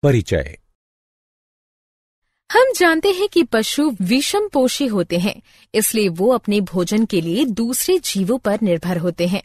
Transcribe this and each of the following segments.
परिचय। हम जानते हैं कि पशु विषमपोषी होते हैं, इसलिए वो अपने भोजन के लिए दूसरे जीवों पर निर्भर होते हैं।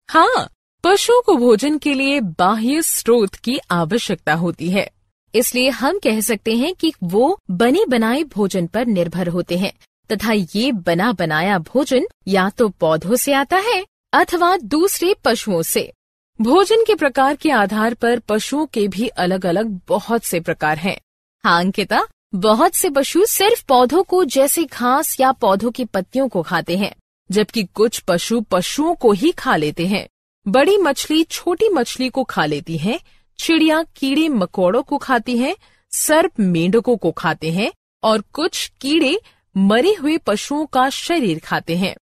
हाँ, पशुओं को भोजन के लिए बाह्य स्रोत की आवश्यकता होती है, इसलिए हम कह सकते हैं कि वो बने बनाए भोजन पर निर्भर होते हैं तथा ये बना बनाया भोजन या तो पौधों से आता है अथवा दूसरे पशुओं से। भोजन के प्रकार के आधार पर पशुओं के भी अलग अलग बहुत से प्रकार हैं। हाँ अंकिता, बहुत से पशु सिर्फ पौधों को जैसे घास या पौधों की पत्तियों को खाते हैं, जबकि कुछ पशु पशुओं को ही खा लेते हैं। बड़ी मछली छोटी मछली को खा लेती है, चिड़िया कीड़े मकोड़ों को खाती है, सर्प मेंढकों को खाते हैं और कुछ कीड़े मरे हुए पशुओं का शरीर खाते हैं।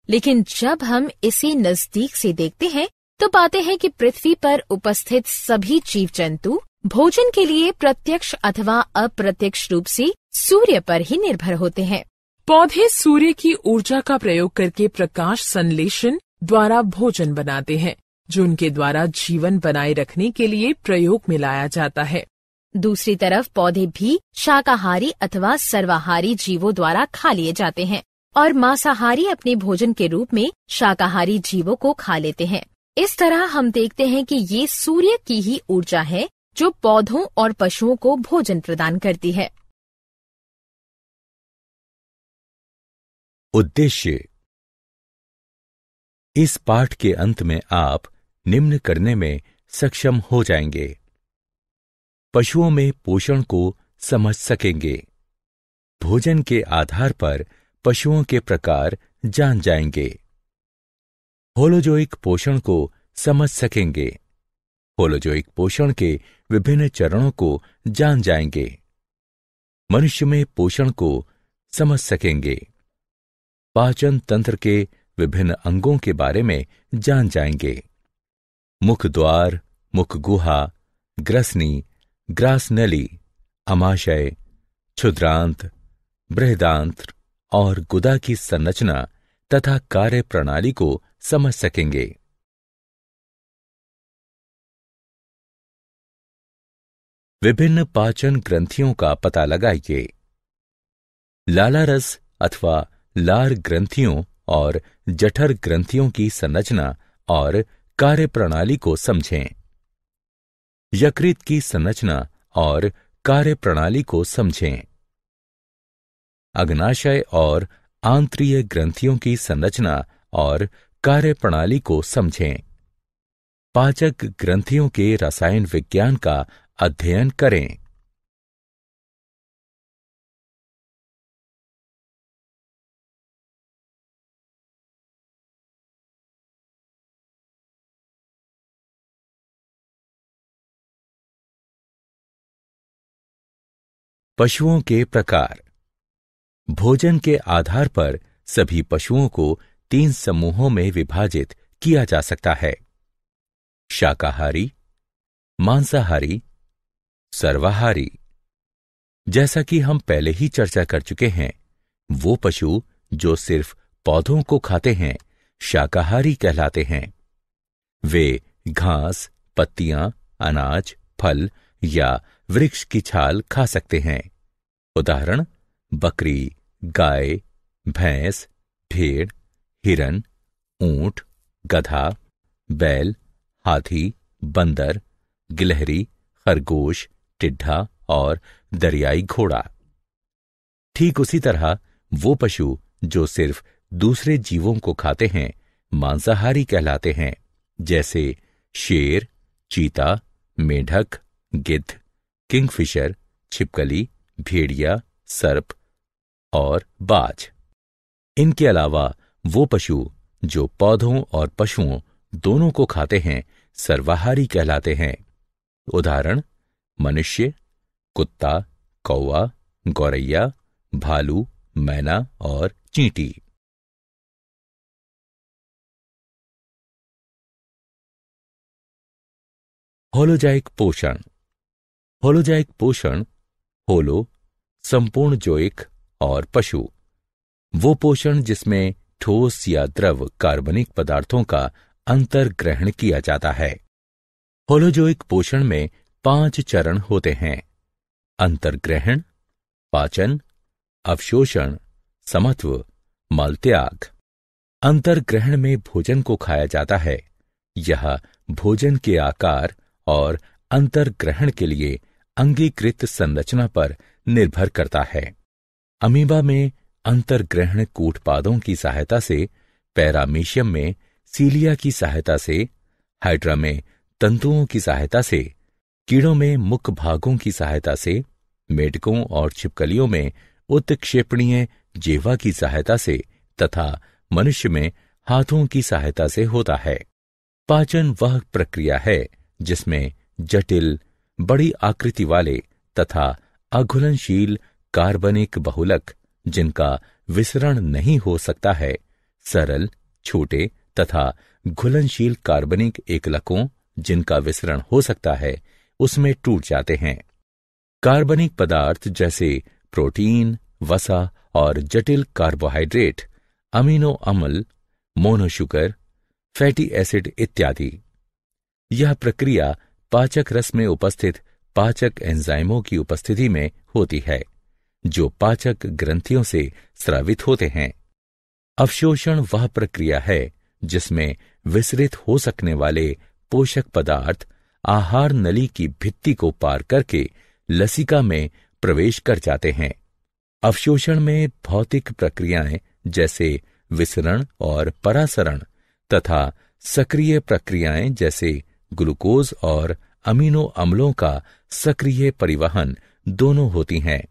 लेकिन जब हम इसे नजदीक से देखते हैं तो पाते हैं कि पृथ्वी पर उपस्थित सभी जीव जंतु भोजन के लिए प्रत्यक्ष अथवा अप्रत्यक्ष रूप से सूर्य पर ही निर्भर होते हैं। पौधे सूर्य की ऊर्जा का प्रयोग करके प्रकाश संश्लेषण द्वारा भोजन बनाते हैं, जो उनके द्वारा जीवन बनाए रखने के लिए प्रयोग में लाया जाता है। दूसरी तरफ पौधे भी शाकाहारी अथवा सर्वाहारी जीवों द्वारा खा लिए जाते हैं और मांसाहारी अपने भोजन के रूप में शाकाहारी जीवों को खा लेते हैं। इस तरह हम देखते हैं कि ये सूर्य की ही ऊर्जा है जो पौधों और पशुओं को भोजन प्रदान करती है। उद्देश्य। इस पाठ के अंत में आप निम्न करने में सक्षम हो जाएंगे। पशुओं में पोषण को समझ सकेंगे। भोजन के आधार पर पशुओं के प्रकार जान जाएंगे। होलोजोइक पोषण को समझ सकेंगे। होलोजोइक पोषण के विभिन्न चरणों को जान जाएंगे। मनुष्य में पोषण को समझ सकेंगे। पाचन तंत्र के विभिन्न अंगों के बारे में जान जाएंगे। मुख द्वार, मुख गुहा, ग्रसनी, ग्रासनली, अमाशय, क्षुद्रांत, बृहदांत्र और गुदा की संरचना तथा कार्य प्रणाली को समझ सकेंगे। विभिन्न पाचन ग्रंथियों का पता लगाइए। लालारस अथवा लार ग्रंथियों और जठर ग्रंथियों की संरचना और कार्य प्रणाली को समझें। यकृत की संरचना और कार्य प्रणाली को समझें। अग्नाशय और आंत्रीय ग्रंथियों की संरचना और कार्य प्रणाली को समझें। पाचक ग्रंथियों के रसायन विज्ञान का अध्ययन करें। पशुओं के प्रकार। भोजन के आधार पर सभी पशुओं को 3 समूहों में विभाजित किया जा सकता है: शाकाहारी, मांसाहारी, सर्वाहारी। जैसा कि हम पहले ही चर्चा कर चुके हैं, वो पशु जो सिर्फ पौधों को खाते हैं शाकाहारी कहलाते हैं। वे घास, पत्तियां, अनाज, फल या वृक्ष की छाल खा सकते हैं। उदाहरण: बकरी, गाय, भैंस, भेड़, हिरन, ऊंट, गधा, बैल, हाथी, बंदर, गिलहरी, खरगोश, टिड्ढा और दरियाई घोड़ा। ठीक उसी तरह वो पशु जो सिर्फ दूसरे जीवों को खाते हैं मांसाहारी कहलाते हैं, जैसे शेर, चीता, मेढक, गिद्ध, किंगफिशर, छिपकली, भेड़िया, सर्प और बाज। इनके अलावा वो पशु जो पौधों और पशुओं दोनों को खाते हैं सर्वाहारी कहलाते हैं। उदाहरण: मनुष्य, कुत्ता, कौवा, गौरैया, भालू, मैना और चींटी। होलोजाइक पोषण। होलोजाइक पोषण, होलो संपूर्ण जोइक और पशु, वो पोषण जिसमें ठोस या द्रव कार्बनिक पदार्थों का अंतर्ग्रहण किया जाता है। होलोजोइक पोषण में 5 चरण होते हैं: अंतर्ग्रहण, पाचन, अवशोषण, समत्व, मलत्याग। अंतर्ग्रहण में भोजन को खाया जाता है। यह भोजन के आकार और अंतर्ग्रहण के लिए अंगीकृत संरचना पर निर्भर करता है। अमीबा में अंतर्ग्रहण कूटपादों की सहायता से, पैरामीशियम में सीलिया की सहायता से, हाइड्रा में तंतुओं की सहायता से, कीड़ों में मुख भागों की सहायता से, मेढकों और छिपकलियों में उत्क्षेपणीय जिह्वा की सहायता से तथा मनुष्य में हाथों की सहायता से होता है। पाचन वह प्रक्रिया है जिसमें जटिल, बड़ी आकृति वाले तथा अघुलनशील कार्बनिक बहुलक, जिनका विसरण नहीं हो सकता है, सरल, छोटे तथा घुलनशील कार्बनिक एकलकों, जिनका विसरण हो सकता है, उसमें टूट जाते हैं। कार्बनिक पदार्थ जैसे प्रोटीन, वसा और जटिल कार्बोहाइड्रेट, अमीनो अम्ल, मोनोशुगर, फैटी एसिड इत्यादि। यह प्रक्रिया पाचक रस में उपस्थित पाचक एंजाइमों की उपस्थिति में होती है, जो पाचक ग्रंथियों से स्रावित होते हैं। अवशोषण वह प्रक्रिया है जिसमें विसरित हो सकने वाले पोषक पदार्थ आहार नली की भित्ति को पार करके लसिका में प्रवेश कर जाते हैं। अवशोषण में भौतिक प्रक्रियाएं जैसे विसरण और परासरण तथा सक्रिय प्रक्रियाएं जैसे ग्लूकोज और अमीनो अम्लों का सक्रिय परिवहन दोनों होती हैं।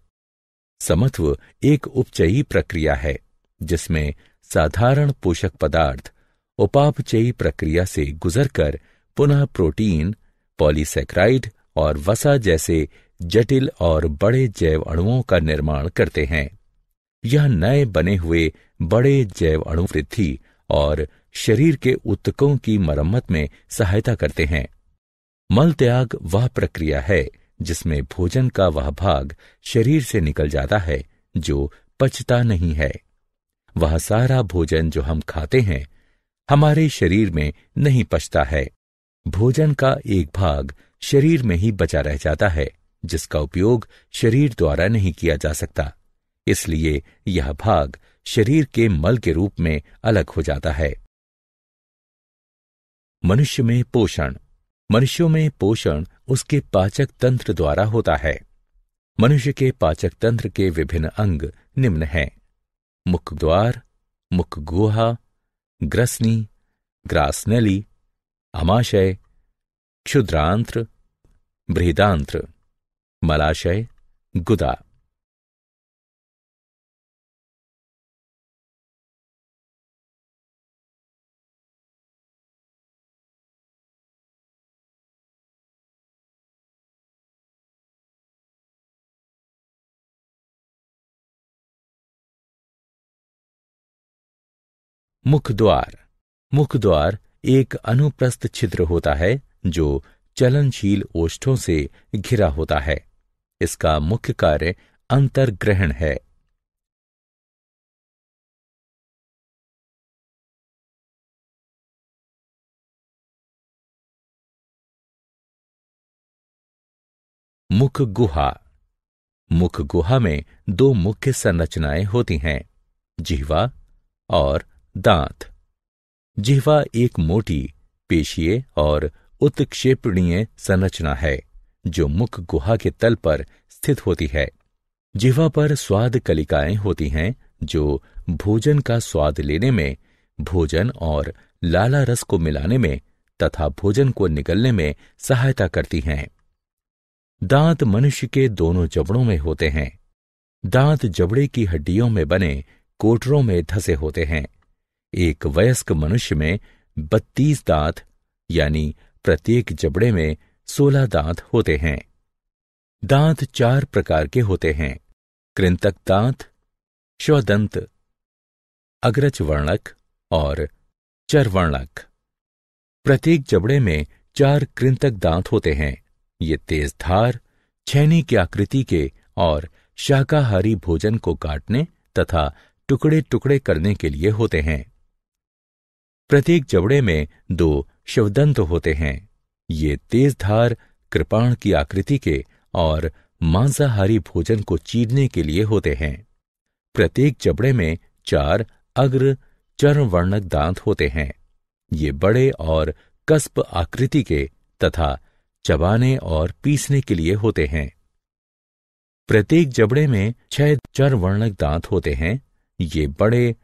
समत्व एक उपचयी प्रक्रिया है जिसमें साधारण पोषक पदार्थ उपापचयी प्रक्रिया से गुजरकर पुनः प्रोटीन, पॉलीसैकेराइड और वसा जैसे जटिल और बड़े जैव अणुओं का निर्माण करते हैं। यह नए बने हुए बड़े जैव अणु वृद्धि और शरीर के ऊतकों की मरम्मत में सहायता करते हैं। मल त्याग वह प्रक्रिया है जिसमें भोजन का वह भाग शरीर से निकल जाता है जो पचता नहीं है। वह सारा भोजन जो हम खाते हैं हमारे शरीर में नहीं पचता है। भोजन का एक भाग शरीर में ही बचा रह जाता है जिसका उपयोग शरीर द्वारा नहीं किया जा सकता, इसलिए यह भाग शरीर के मल के रूप में अलग हो जाता है। मनुष्य में पोषण। मनुष्यों में पोषण उसके पाचक तंत्र द्वारा होता है। मनुष्य के पाचक तंत्र के विभिन्न अंग निम्न हैं: मुख द्वार, मुख गुहा, ग्रसनी, ग्रासनली, आमाशय, क्षुद्रांत्र, बृहदांत्र, मलाशय, गुदा। मुख द्वार। मुख द्वार एक अनुप्रस्थ छिद्र होता है जो चलनशील ओष्ठों से घिरा होता है। इसका मुख्य कार्य अंतर्ग्रहण है। मुख गुहा। मुख गुहा में दो मुख्य संरचनाएं होती हैं: जिह्वा और दांत। जिह्वा एक मोटी, पेशीय और उत्क्षेपणीय संरचना है जो मुख गुहा के तल पर स्थित होती है। जिह्वा पर स्वाद कलिकाएं होती हैं जो भोजन का स्वाद लेने में, भोजन और लाला रस को मिलाने में तथा भोजन को निगलने में सहायता करती हैं। दांत मनुष्य के दोनों जबड़ों में होते हैं। दांत जबड़े की हड्डियों में बने कोटरों में धसे होते हैं। एक वयस्क मनुष्य में 32 दांत यानी प्रत्येक जबड़े में 16 दांत होते हैं। दांत 4 प्रकार के होते हैं: कृंतक दांत, श्वदंत, अग्रज वर्णक और चरवर्णक। प्रत्येक जबड़े में 4 कृंतक दांत होते हैं। ये तेज धार, छेनी की आकृति के और शाकाहारी भोजन को काटने तथा टुकड़े टुकड़े करने के लिए होते हैं। प्रत्येक जबड़े में 2 श्वदंत होते हैं। ये तेज धार कृपाण की आकृति के और मांसाहारी भोजन को चीरने के लिए होते हैं। प्रत्येक जबड़े में 4 अग्र चर्मवर्णक दांत होते हैं। ये बड़े और कस्प आकृति के तथा चबाने और पीसने के लिए होते हैं। प्रत्येक जबड़े में 6 चर्मवर्णक दांत होते हैं। ये बड़े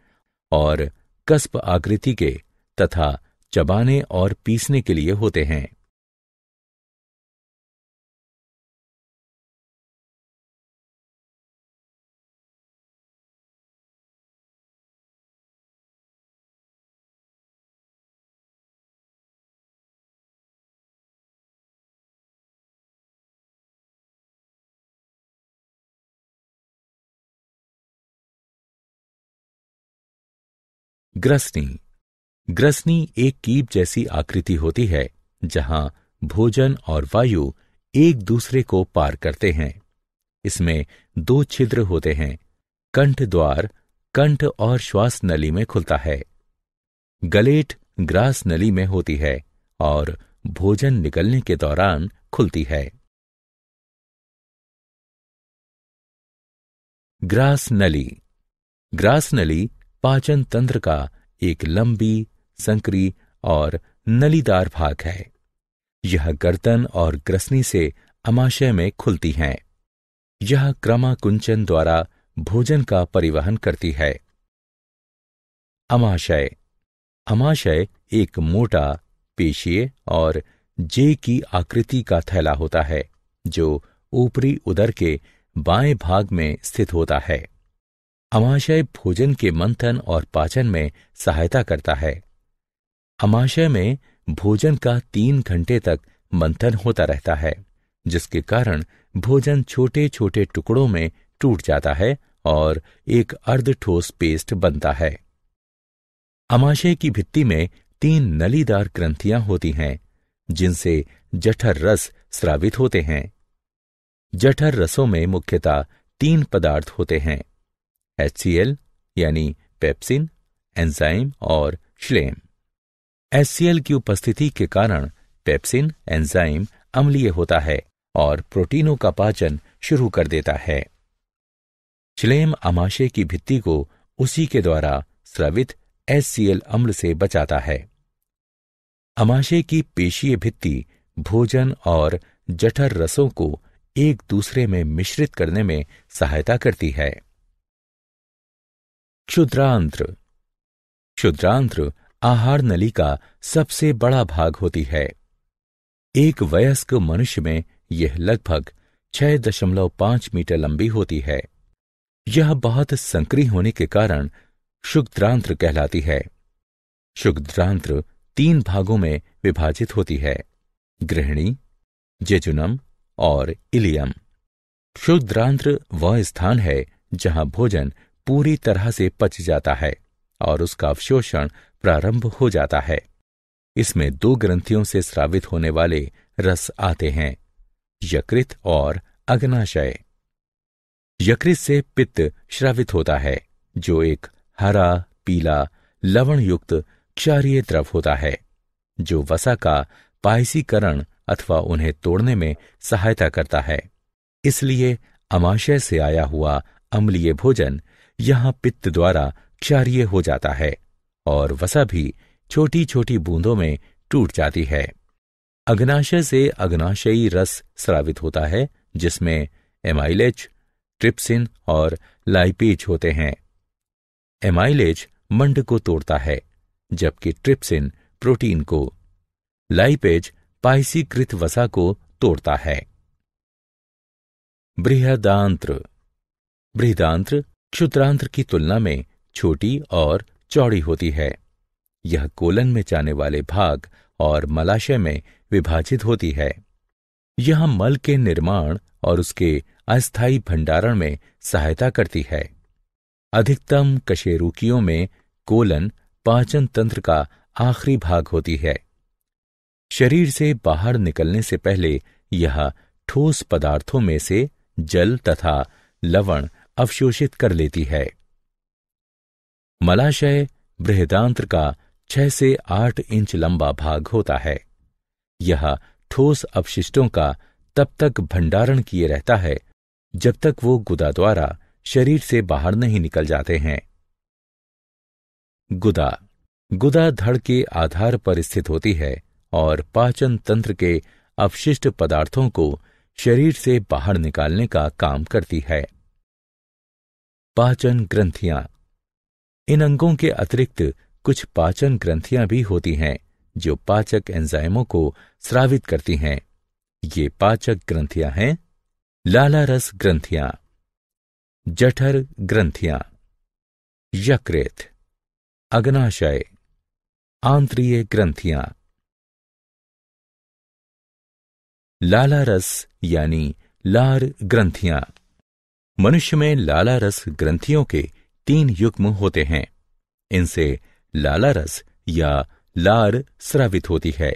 और कस्प आकृति के तथा चबाने और पीसने के लिए होते हैं। ग्रसनी। ग्रसनी एक कीप जैसी आकृति होती है जहां भोजन और वायु एक दूसरे को पार करते हैं। इसमें 2 छिद्र होते हैं। कंठ द्वार कंठ और श्वास नली में खुलता है। गलेट ग्रास नली में होती है और भोजन निकलने के दौरान खुलती है। ग्रास नली। ग्रास नली पाचन तंत्र का एक लंबी, संकरी और नलीदार भाग है। यह गर्दन और ग्रसनी से अमाशय में खुलती हैं। यह क्रमाकुंचन द्वारा भोजन का परिवहन करती है। अमाशय। अमाशय एक मोटा, पेशीय और जे की आकृति का थैला होता है जो ऊपरी उदर के बाएं भाग में स्थित होता है। अमाशय भोजन के मंथन और पाचन में सहायता करता है। अमाशय में भोजन का 3 घंटे तक मंथन होता रहता है, जिसके कारण भोजन छोटे छोटे टुकड़ों में टूट जाता है और एक अर्धठोस पेस्ट बनता है। अमाशय की भित्ति में 3 नलीदार ग्रंथियां होती हैं, जिनसे जठर रस स्रावित होते हैं। जठर रसों में मुख्यतः 3 पदार्थ होते हैं: HCl यानी पेप्सिन, एंजाइम और श्लेम। HCl की उपस्थिति के कारण पेप्सिन एंजाइम अम्लीय होता है और प्रोटीनों का पाचन शुरू कर देता है। श्लेम अमाशय की भित्ति को उसी के द्वारा स्रावित HCl अम्ल से बचाता है। अमाशय की पेशीय भित्ति भोजन और जठर रसों को एक दूसरे में मिश्रित करने में सहायता करती है। क्षुद्रांत्र। क्षुद्रांत्र आहार नली का सबसे बड़ा भाग होती है। एक वयस्क मनुष्य में यह लगभग 6.5 मीटर लंबी होती है। यह बहुत संकरी होने के कारण क्षुद्रांत्र कहलाती है। क्षुद्रांत्र 3 भागों में विभाजित होती है: गृहिणी, जेजुनम और इलियम। क्षुद्रांत्र वह स्थान है जहां भोजन पूरी तरह से पच जाता है और उसका अवशोषण प्रारंभ हो जाता है। इसमें 2 ग्रंथियों से स्रावित होने वाले रस आते हैं: यकृत और अग्नाशय। यकृत से पित्त श्रावित होता है, जो एक हरा पीला लवण युक्त क्षारीय द्रव होता है, जो वसा का पायसीकरण अथवा उन्हें तोड़ने में सहायता करता है। इसलिए अमाशय से आया हुआ अम्लीय भोजन यहाँ पित्त द्वारा क्षारीय हो जाता है और वसा भी छोटी छोटी बूंदों में टूट जाती है। अग्नाशय से अग्नाशयी रस स्रावित होता है, जिसमें एमाइलेज, ट्रिप्सिन और लाइपेज होते हैं। एमाइलेज मंड को तोड़ता है, जबकि ट्रिप्सिन प्रोटीन को, लाइपेज पायसीकृत वसा को तोड़ता है। बृहदांत्र। बृहदांत्र क्षुद्रांत्र की तुलना में छोटी और चौड़ी होती है। यह कोलन में जाने वाले भाग और मलाशय में विभाजित होती है। यह मल के निर्माण और उसके अस्थायी भंडारण में सहायता करती है। अधिकतम कशेरुकियों में कोलन पाचन तंत्र का आखिरी भाग होती है। शरीर से बाहर निकलने से पहले यह ठोस पदार्थों में से जल तथा लवण अवशोषित कर लेती है। मलाशय बृहदांत्र का 6 से 8 इंच लंबा भाग होता है। यह ठोस अपशिष्टों का तब तक भंडारण किए रहता है जब तक वो गुदा द्वारा शरीर से बाहर नहीं निकल जाते हैं। गुदा गुदा धड़ के आधार पर स्थित होती है और पाचन तंत्र के अपशिष्ट पदार्थों को शरीर से बाहर निकालने का काम करती है। पाचन ग्रंथियां। इन अंगों के अतिरिक्त कुछ पाचन ग्रंथियां भी होती हैं जो पाचक एंजाइमों को स्रावित करती हैं। ये पाचक ग्रंथियां हैं लालारस ग्रंथियां, जठर ग्रंथियां, यकृत, अग्नाशय, आंत्रीय ग्रंथियां। लालारस यानी लार ग्रंथियां। मनुष्य में लालारस ग्रंथियों के 3 युग्म होते हैं। इनसे लालारस या लार स्रावित होती है,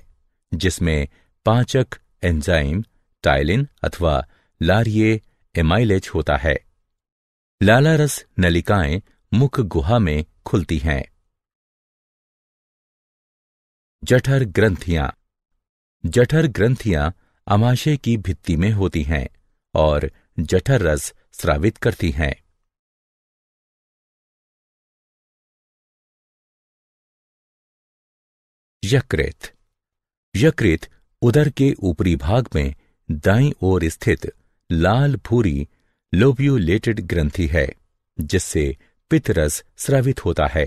जिसमें पाचक एंजाइम टाइलिन अथवा लारिये एमाइलेज होता है। लालारस नलिकाएं मुख गुहा में खुलती हैं। जठर ग्रंथियां। जठर ग्रंथियां आमाशय की भित्ति में होती हैं और जठर रस स्रावित करती हैं। यकृत। यकृत उदर के ऊपरी भाग में दाईं ओर स्थित लाल भूरी लोब्यूलेटेड ग्रंथि है, जिससे पित्त रस स्रावित होता है।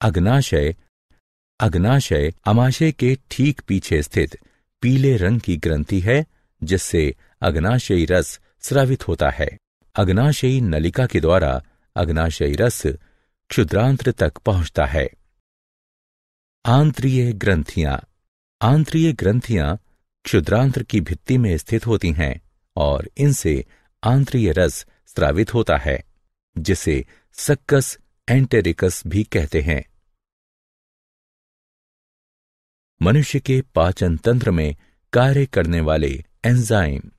अग्नाशय। अग्नाशय आमाशय के ठीक पीछे स्थित पीले रंग की ग्रंथि है, जिससे अग्नाशयी रस स्रावित होता है। अग्नाशयी नलिका के द्वारा अग्नाशयी रस क्षुद्रांत्र तक पहुंचता है। आंत्रीय ग्रंथियां। आंत्रीय ग्रंथियां क्षुद्रांत्र की भित्ति में स्थित होती हैं और इनसे आंत्रीय रस स्रावित होता है, जिसे सक्कस एंटेरिकस भी कहते हैं। मनुष्य के पाचन तंत्र में कार्य करने वाले एंजाइम।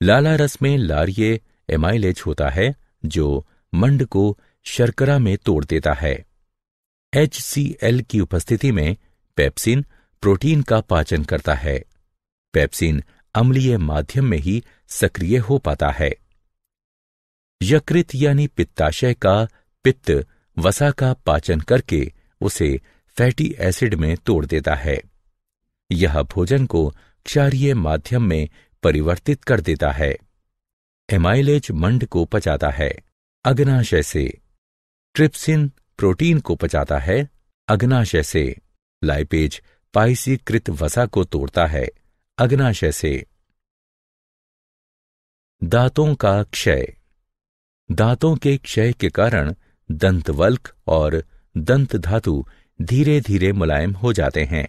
लालारस में लारिये एमाइलेज होता है, जो मंड को शर्करा में तोड़ देता है। HCl की उपस्थिति में पेप्सिन प्रोटीन का पाचन करता है। पेप्सिन अम्लीय माध्यम में ही सक्रिय हो पाता है। यकृत यानी पित्ताशय का पित्त वसा का पाचन करके उसे फैटी एसिड में तोड़ देता है। यह भोजन को क्षारीय माध्यम में परिवर्तित कर देता है। एमाइलेज मंड को पचाता है। अग्नाशय से ट्रिप्सिन प्रोटीन को पचाता है। अग्नाशय से लाइपेज पाइसीकृत वसा को तोड़ता है। अग्नाशय से दांतों का क्षय। दांतों के क्षय के कारण दंतवल्क और दंत धातु धीरे धीरे मुलायम हो जाते हैं।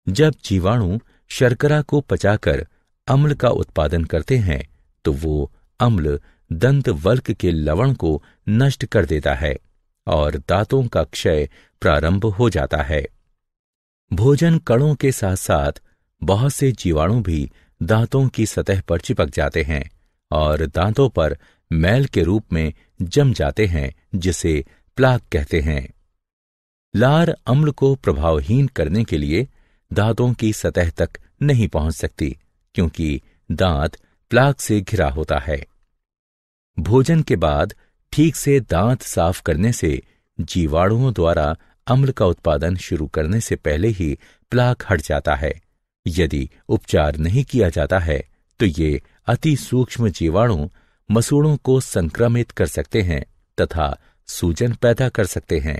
जब जीवाणु शर्करा को पचाकर अम्ल का उत्पादन करते हैं तो वो अम्ल दंतवल्क के लवण को नष्ट कर देता है और दांतों का क्षय प्रारंभ हो जाता है। भोजन कणों के साथ साथ बहुत से जीवाणु भी दांतों की सतह पर चिपक जाते हैं और दांतों पर मैल के रूप में जम जाते हैं, जिसे प्लाक कहते हैं। लार अम्ल को प्रभावहीन करने के लिए दांतों की सतह तक नहीं पहुंच सकती, क्योंकि दांत प्लाक से घिरा होता है। भोजन के बाद ठीक से दांत साफ करने से जीवाणुओं द्वारा अम्ल का उत्पादन शुरू करने से पहले ही प्लाक हट जाता है। यदि उपचार नहीं किया जाता है तो ये अति सूक्ष्म जीवाणु मसूड़ों को संक्रमित कर सकते हैं तथा सूजन पैदा कर सकते हैं।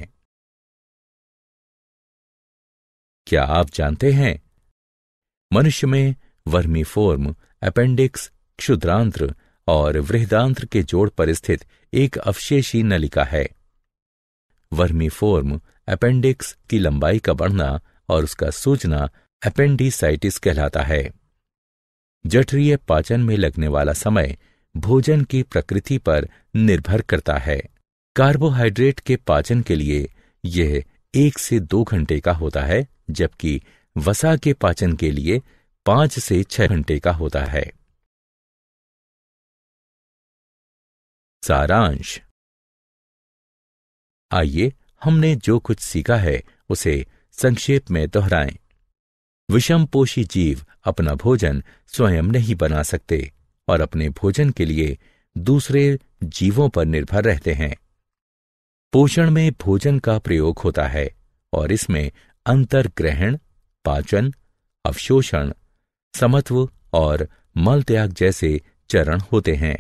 क्या आप जानते हैं, मनुष्य में वर्मीफोर्म, अपेंडिक्स, क्षुद्रांत्र और वृहदांत्र के जोड़ पर स्थित एक अवशेषी नलिका है। वर्मीफोर्म अपेंडिक्स की लंबाई का बढ़ना और उसका सूजना अपेंडिसाइटिस कहलाता है। जठरीय पाचन में लगने वाला समय भोजन की प्रकृति पर निर्भर करता है। कार्बोहाइड्रेट के पाचन के लिए यह 1 से 2 घंटे का होता है, जबकि वसा के पाचन के लिए 5 से 6 घंटे का होता है। सारांश। आइए हमने जो कुछ सीखा है उसे संक्षेप में दोहराएं। विषमपोषी जीव अपना भोजन स्वयं नहीं बना सकते और अपने भोजन के लिए दूसरे जीवों पर निर्भर रहते हैं। पोषण में भोजन का प्रयोग होता है और इसमें अंतर्ग्रहण, पाचन, अवशोषण, समत्व और मल त्याग जैसे चरण होते हैं।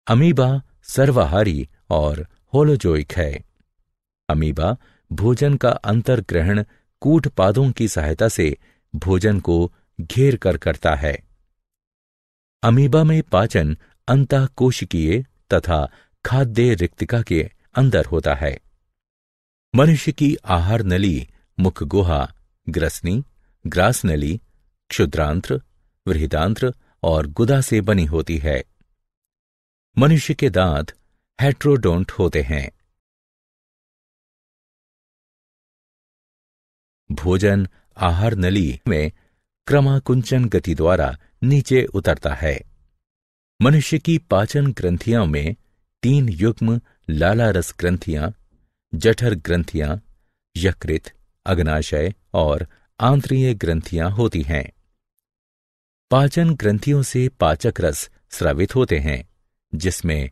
अमीबा सर्वाहारी और होलोजोइक है। अमीबा भोजन का अंतर्ग्रहण कूटपादों की सहायता से भोजन को घेर कर करता है। अमीबा में पाचन अंतःकोशिकीय तथा खाद्य रिक्तिका के अंदर होता है। मनुष्य की आहार नली मुख गुहा, ग्रसनी, ग्रास नली, क्षुद्रांत्र, वृहदांत्र और गुदा से बनी होती है। मनुष्य के दांत हेट्रोडोंट होते हैं। भोजन आहार नली में क्रमाकुंचन गति द्वारा नीचे उतरता है। मनुष्य की पाचन ग्रंथियों में 3 युग्म लालारस ग्रंथियां, जठर ग्रंथियां, यकृत, अग्नाशय और आंत्रीय ग्रंथियां होती हैं। पाचन ग्रंथियों से पाचक रस स्रावित होते हैं, जिसमें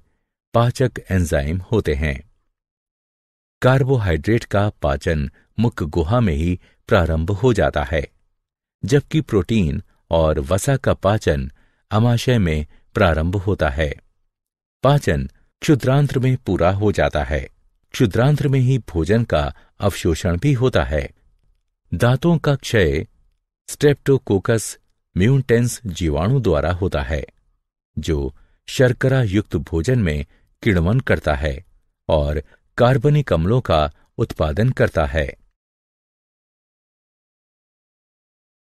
पाचक एंजाइम होते हैं। कार्बोहाइड्रेट का पाचन मुख गुहा में ही प्रारंभ हो जाता है, जबकि प्रोटीन और वसा का पाचन अमाशय में प्रारंभ होता है। पाचन क्षुद्रांत्र में पूरा हो जाता है। क्षुद्रांत्र में ही भोजन का अवशोषण भी होता है। दांतों का क्षय स्ट्रेप्टोकोकस म्यूटेंस जीवाणु द्वारा होता है, जो शर्करा युक्त भोजन में किण्वन करता है और कार्बनिक अम्लों का उत्पादन करता है।